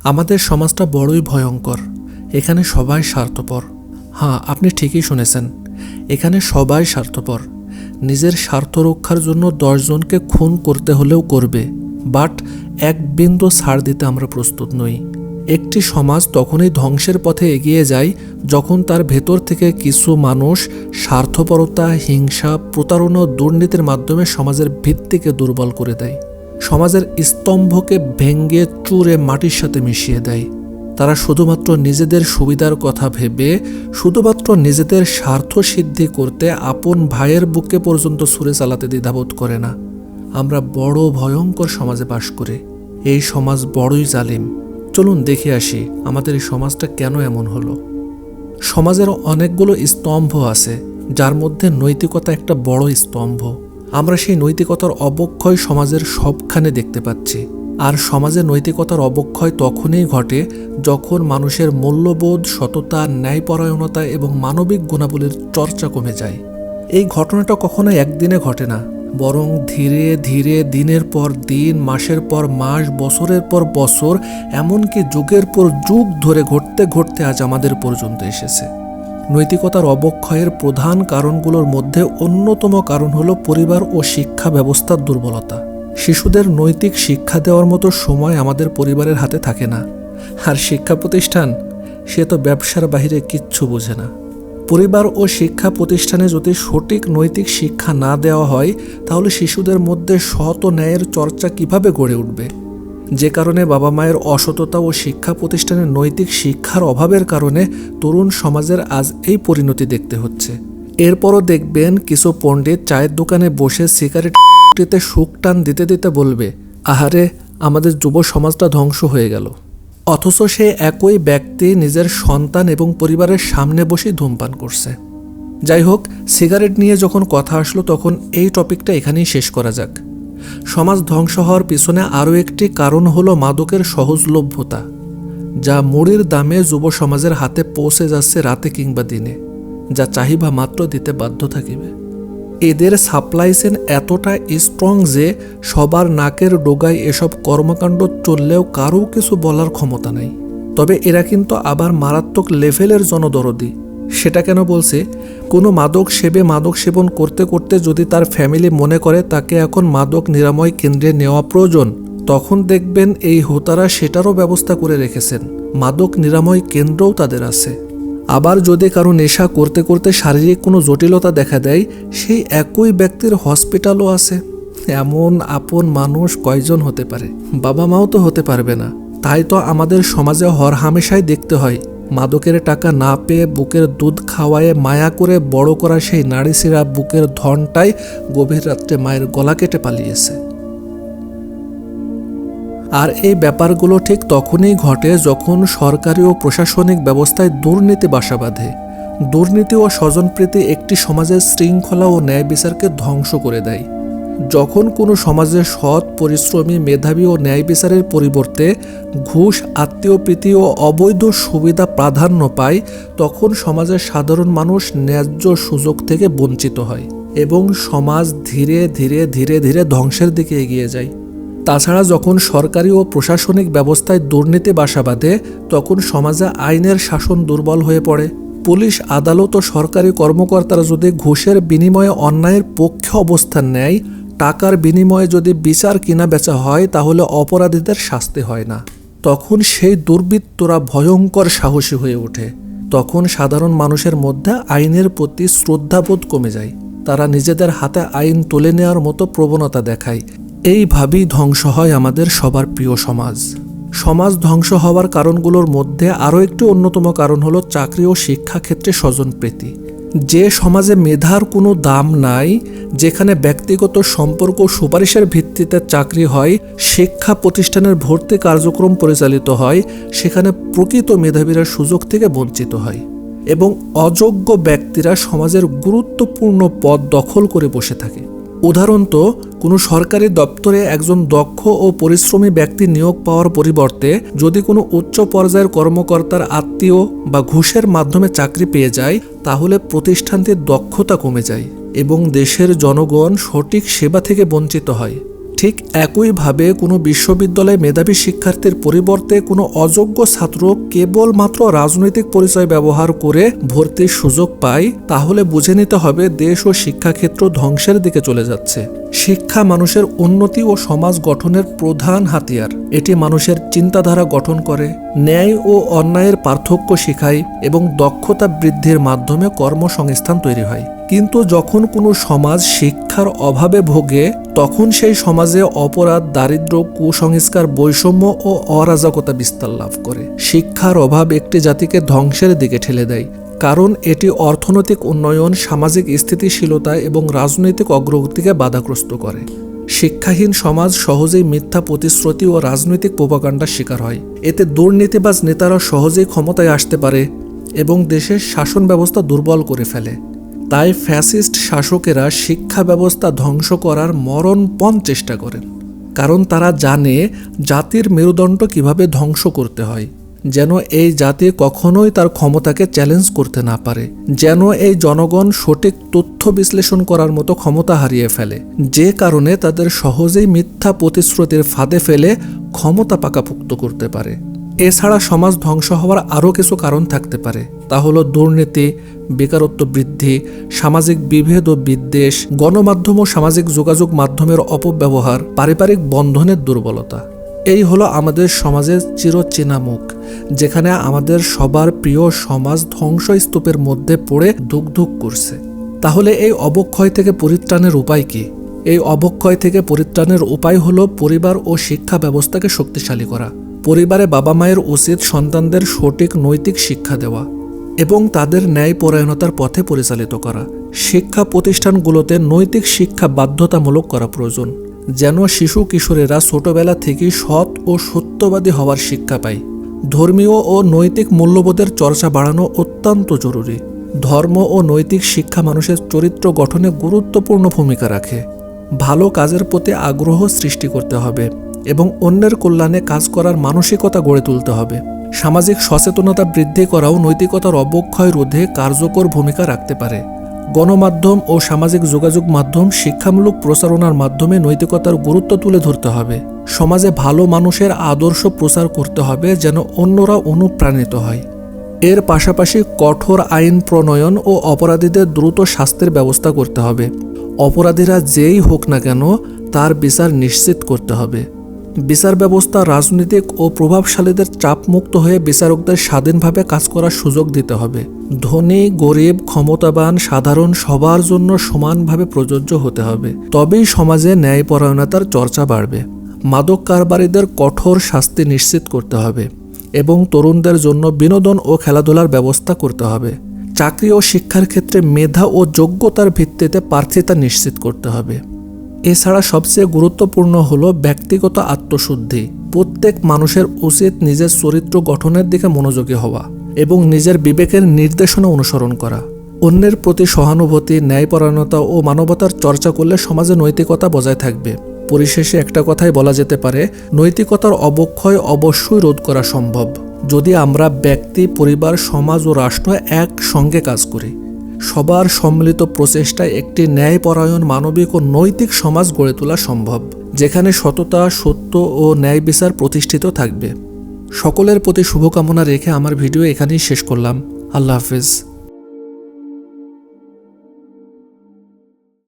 আমাদের সমাজটা বড়ই ভয়ঙ্কর। এখানে সবাই স্বার্থপর। হ্যাঁ, আপনি ঠিকই শুনেছেন, এখানে সবাই স্বার্থপর। নিজের স্বার্থ রক্ষার জন্য 10 জনকে খুন করতে হলেও করবে, বাট এক বিন্দু ছাড় দিতে আমরা প্রস্তুত নই। একটি সমাজ তখনই ধ্বংসের পথে এগিয়ে যায় যখন তার ভেতর থেকে কিছু মানুষ স্বার্থপরতা, হিংসা, প্রতারণা ও দুর্নীতির মাধ্যমে সমাজের ভিত্তিকে দুর্বল করে দেয়, সমাজের স্তম্ভকে ভেঙে চুরে মাটির সাথে মিশিয়ে দেয়। তারা শুধুমাত্র নিজেদের সুবিধার কথা ভেবে, শুধুমাত্র নিজেদের স্বার্থ সিদ্ধি করতে আপন ভাইয়ের বুকে পর্যন্ত ছুরে চালাতে দ্বিধাবোধ করে না। আমরা বড় ভয়ঙ্কর সমাজে বাস করি। এই সমাজ বড়ই জালিম। চলুন দেখে আসি আমাদের এই সমাজটা কেন এমন হলো। সমাজের অনেকগুলো স্তম্ভ আছে, যার মধ্যে নৈতিকতা একটা বড় স্তম্ভ। আমরা সেই নৈতিকতার অবক্ষয় সমাজের সবখানে দেখতে পাচ্ছি। আর সমাজে নৈতিকতার অবক্ষয় তখনই ঘটে যখন মানুষের মূল্যবোধ, সততা, ন্যায়পরায়ণতা এবং মানবিক গুণাবলীর চর্চা কমে যায়। এই ঘটনাটা কখনো একদিনে ঘটে না, বরং ধীরে ধীরে দিনের পর দিন, মাসের পর মাস, বছরের পর বছর, এমনকি যুগের পর যুগ ধরে ঘটতে ঘটতে আজ আমাদের পর্যন্ত এসেছে। নৈতিকতার অবক্ষয়ের প্রধান কারণগুলোর মধ্যে অন্যতম কারণ হলো পরিবার ও শিক্ষা ব্যবস্থার দুর্বলতা। শিশুদের নৈতিক শিক্ষা দেওয়ার মতো সময় আমাদের পরিবারের হাতে থাকে না। আর শিক্ষা প্রতিষ্ঠান, সে তো ব্যবসার বাইরে কিচ্ছু বোঝে না। পরিবার ও শিক্ষা প্রতিষ্ঠানে যদি সঠিক নৈতিক শিক্ষা না দেওয়া হয়, তাহলে শিশুদের মধ্যে সৎ ও ন্যায়ের চর্চা কিভাবে গড়ে উঠবে? যে কারণে বাবা মায়ের অসততা ও শিক্ষা প্রতিষ্ঠানের নৈতিক শিক্ষার অভাবের কারণে তরুণ সমাজের আজ এই পরিণতি দেখতে হচ্ছে। এরপরও দেখবেন কিছু পণ্ডিত চায়ের দোকানে বসে সিগারেটে সুখ টান দিতে দিতে বলবে, আহারে, আমাদের যুব সমাজটা ধ্বংস হয়ে গেল। অথচ সে একই ব্যক্তি নিজের সন্তান এবং পরিবারের সামনে বসে ধূমপান করছে। যাই হোক, সিগারেট নিয়ে যখন কথা আসলো তখন এই টপিকটা এখানেই শেষ করা যাক। সমাজ ধ্বংস হওয়ার পিছনে আরও একটি কারণ হলো মাদকের সহজলভ্যতা, যা মুড়ির দামে যুব সমাজের হাতে পৌঁছে যাচ্ছে রাতে কিংবা দিনে, যা চাহিদা মাত্র দিতে বাধ্য থাকিবে। এদের সাপ্লাই চেইন এতটা স্ট্রং যে সবার নাকের ডোগায় এসব কর্মকাণ্ড চললেও কারও কিছু বলার ক্ষমতা নাই। তবে এরা কিন্তু আবার মারাত্মক লেভেলের জনদরদি। সেটা কেন বলছে? কোনো মাদক সেবন করতে করতে যদি তার ফ্যামিলি মনে করে তাকে এখন মাদক নিরাময় কেন্দ্রে নেওয়া প্রয়োজন, তখন দেখবেন এই হোতারা সেটারও ব্যবস্থা করে রেখেছেন। মাদক নিরাময় কেন্দ্রও তাদের আছে। আবার যদি কারো নেশা করতে করতে শারীরিক কোনো জটিলতা দেখা দেয়, সেই একই ব্যক্তির হসপিটালও আছে। এমন আপন মানুষ কয়জন হতে পারে? বাবা মাও তো হতে পারবে না। তাই তো আমাদের সমাজে হরহামেশাই দেখতে হয় মাদকের টাকা না পেয়ে বুকের দুধ খাওয়ায়ে মায়া করে বড় করা সেই নারীসিরা বুকের ধনটাই গভীর রাত্রে মায়ের গলা কেটে পালিয়েছে। আর এই ব্যাপারগুলো ঠিক তখনই ঘটে যখন সরকারি ও প্রশাসনিক ব্যবস্থায় দুর্নীতি বাসা বাঁধে। দুর্নীতি ও স্বজনপ্রীতি একটি সমাজের শৃঙ্খলা ও ন্যায় বিচারকে ধ্বংস করে দেয়। যখন কোনো সমাজে সৎ, পরিশ্রমী, মেধাবী ও ন্যায় বিচারের পরিবর্তে ঘুষ, আত্মীয়প্রীতি ও অবৈধ সুবিধা প্রাধান্য পায়, তখন সমাজের সাধারণ মানুষ ন্যায্য সুযোগ থেকে বঞ্চিত হয় এবং সমাজ ধীরে ধীরে ধীরে ধীরে ধ্বংসের দিকে এগিয়ে যায়। তাছাড়া যখন সরকারি ও প্রশাসনিক ব্যবস্থায় দুর্নীতি বাসা বাঁধে, তখন সমাজে আইনের শাসন দুর্বল হয়ে পড়ে। পুলিশ, আদালত ও সরকারি কর্মকর্তারা যদি ঘুষের বিনিময়ে অন্যায়ের পক্ষে অবস্থান নেয়, টাকার বিনিময়ে যদি বিচার কিনা বেচা হয়, তাহলে অপরাধীদের শাস্তি হয় না। তখন সেই দুর্বৃত্তরা ভয়ঙ্কর সাহসী হয়ে ওঠে। তখন সাধারণ মানুষের মধ্যে আইনের প্রতি শ্রদ্ধাবোধ কমে যায়। তারা নিজেদের হাতে আইন তুলে নেওয়ার মতো প্রবণতা দেখায়। এইভাবেই ধ্বংস হয় আমাদের সবার প্রিয় সমাজ। সমাজ ধ্বংস হওয়ার কারণগুলোর মধ্যে আরও একটি অন্যতম কারণ হলো চাকরি ও শিক্ষাক্ষেত্রে স্বজনপ্রীতি। যে সমাজে মেধার কোনো দাম নাই, যেখানে ব্যক্তিগত সম্পর্ক ও সুপারিশের ভিত্তিতে চাকরি হয়, শিক্ষা প্রতিষ্ঠানের ভর্তি কার্যক্রম পরিচালিত হয়, সেখানে প্রকৃত মেধাবীরা সুযোগ থেকে বঞ্চিত হয় এবং অযোগ্য ব্যক্তিরা সমাজের গুরুত্বপূর্ণ পদ দখল করে বসে থাকে। উদাহরণত, কোনো সরকারি দপ্তরে একজন দক্ষ ও পরিশ্রমী ব্যক্তি নিয়োগ পাওয়ার পরিবর্তে যদি কোনো উচ্চ পর্যায়ের কর্মকর্তার আত্মীয় বা ঘুষের মাধ্যমে চাকরি পেয়ে যায়, তাহলে প্রতিষ্ঠানটির দক্ষতা কমে যায় এবং দেশের জনগণ সঠিক সেবা থেকে বঞ্চিত হয়। ঠিক একইভাবে কোনো বিশ্ববিদ্যালয়ে মেধাবী শিক্ষার্থীর পরিবর্তে কোনো অযোগ্য ছাত্র কেবলমাত্র রাজনৈতিক পরিচয় ব্যবহার করে ভর্তির সুযোগ পায়, তাহলে বুঝে নিতে হবে দেশ ও শিক্ষাক্ষেত্র ধ্বংসের দিকে চলে যাচ্ছে। শিক্ষা মানুষের উন্নতি ও সমাজ গঠনের প্রধান হাতিয়ার। এটি মানুষের চিন্তাধারা গঠন করে, ন্যায় ও অন্যায়ের পার্থক্য শেখায় এবং দক্ষতা বৃদ্ধির মাধ্যমে কর্মসংস্থান তৈরি হয়। কিন্তু যখন কোনো সমাজ শিক্ষার অভাবে ভোগে, তখন সেই সমাজে অপরাধ, দারিদ্র্য, কুসংস্কার, বৈষম্য ও অরাজকতা বিস্তার লাভ করে। শিক্ষার অভাব একটি জাতিকে ধ্বংসের দিকে ঠেলে দেয়, কারণ এটি অর্থনৈতিক উন্নয়ন, সামাজিক স্থিতিশীলতা এবং রাজনৈতিক অগ্রগতিকে বাধাগ্রস্ত করে। শিক্ষাহীন সমাজ সহজেই মিথ্যা প্রতিশ্রুতি ও রাজনৈতিক প্রোপাগান্ডার শিকার হয়। এতে দুর্নীতিবাজ নেতারা সহজেই ক্ষমতায় আসতে পারে এবং দেশের শাসন ব্যবস্থা দুর্বল করে ফেলে। তাই ফ্যাসিস্ট শাসকেরা শিক্ষা ব্যবস্থা ধ্বংস করার মরণপণ চেষ্টা করেন, কারণ তারা জানে জাতির মেরুদণ্ড কিভাবে ধ্বংস করতে হয়, যেন এই জাতি কখনোই তার ক্ষমতাকে চ্যালেঞ্জ করতে না পারে, যেন এই জনগণ সঠিক তথ্য বিশ্লেষণ করার মতো ক্ষমতা হারিয়ে ফেলে, যে কারণে তাদের সহজেই মিথ্যা প্রতিশ্রুতির ফাঁদে ফেলে ক্ষমতা পাকাপোক্ত করতে পারে। এছাড়া সমাজ ধ্বংস হওয়ার আরও কিছু কারণ থাকতে পারে, তা হলো দুর্নীতি, বেকারত্ব বৃদ্ধি, সামাজিক বিভেদ ও বিদ্বেষ, গণমাধ্যম ও সামাজিক যোগাযোগ মাধ্যমের অপব্যবহার, পারিবারিক বন্ধনের দুর্বলতা। এই হলো আমাদের সমাজের চিরচেনা মুখ, যেখানে আমাদের সবার প্রিয় সমাজ ধ্বংসস্তূপের মধ্যে পড়ে ধুকধুক করছে। তাহলে এই অবক্ষয় থেকে পরিত্রাণের উপায় কি? এই অবক্ষয় থেকে পরিত্রাণের উপায় হলো পরিবার ও শিক্ষা ব্যবস্থাকে শক্তিশালী করা। পরিবারে বাবা মায়ের উচিত সন্তানদের সঠিক নৈতিক শিক্ষা দেওয়া এবং তাদের ন্যায়পরায়ণতার পথে পরিচালিত করা। শিক্ষা প্রতিষ্ঠানগুলোতে নৈতিক শিক্ষা বাধ্যতামূলক করা প্রয়োজন, যেন শিশু কিশোরেরা ছোটবেলা থেকেই সৎ ও সত্যবাদী হওয়ার শিক্ষা পায়। ধর্মীয় ও নৈতিক মূল্যবোধের চর্চা বাড়ানো অত্যন্ত জরুরি। ধর্ম ও নৈতিক শিক্ষা মানুষের চরিত্র গঠনে গুরুত্বপূর্ণ ভূমিকা রাখে। ভালো কাজের প্রতি আগ্রহ সৃষ্টি করতে হবে এবং অন্যের কল্যাণে কাজ করার মানসিকতা গড়ে তুলতে হবে। সামাজিক সচেতনতা বৃদ্ধি করাও নৈতিকতার অবক্ষয় রোধে কার্যকর ভূমিকা রাখতে পারে। গণমাধ্যম ও সামাজিক যোগাযোগ মাধ্যম শিক্ষামূলক প্রচারণার মাধ্যমে নৈতিকতার গুরুত্ব তুলে ধরতে হবে। সমাজে ভালো মানুষের আদর্শ প্রচার করতে হবে, যেন অন্যরা অনুপ্রাণিত হয়। এর পাশাপাশি কঠোর আইন প্রণয়ন ও অপরাধীদের দ্রুত শাস্তির ব্যবস্থা করতে হবে। অপরাধীরা যেই হোক না কেন, তার বিচার নিশ্চিত করতে হবে। বিচার ব্যবস্থা রাজনৈতিক ও প্রভাবশালীদের চাপমুক্ত হয়ে বিচারকদের স্বাধীনভাবে কাজ করার সুযোগ দিতে হবে। ধনী, গরিব, ক্ষমতাবান, সাধারণ সবার জন্য সমানভাবে প্রযোজ্য হতে হবে। তবেই সমাজে ন্যায়পরায়ণতার চর্চা বাড়বে। মাদক কারবারিদের কঠোর শাস্তি নিশ্চিত করতে হবে এবং তরুণদের জন্য বিনোদন ও খেলাধুলার ব্যবস্থা করতে হবে। চাকরি ও শিক্ষার ক্ষেত্রে মেধা ও যোগ্যতার ভিত্তিতে প্রার্থিতা নিশ্চিত করতে হবে। এছাড়া সবচেয়ে গুরুত্বপূর্ণ হলো ব্যক্তিগত আত্মশুদ্ধি। প্রত্যেক মানুষের উচিত নিজের চরিত্র গঠনের দিকে মনোযোগী হওয়া এবং নিজের বিবেকের নির্দেশনা অনুসরণ করা। অন্যের প্রতি সহানুভূতি, ন্যায়পরায়ণতা ও মানবতার চর্চা করলে সমাজে নৈতিকতা বজায় থাকবে। পরিশেষে একটা কথাই বলা যেতে পারে, নৈতিকতার অবক্ষয় অবশ্যই রোধ করা সম্ভব যদি আমরা ব্যক্তি, পরিবার, সমাজ ও রাষ্ট্র একসঙ্গে কাজ করি। সবার সম্মিলিত প্রচেষ্টায় একটি ন্যায়পরায়ণ, মানবিক ও নৈতিক সমাজ গড়ে তোলা সম্ভব, যেখানে সততা, সত্য ও ন্যায় বিচার প্রতিষ্ঠিত থাকবে। সকলের প্রতি শুভকামনা রেখে আমার ভিডিও এখানেই শেষ করলাম। আল্লাহ হাফেজ।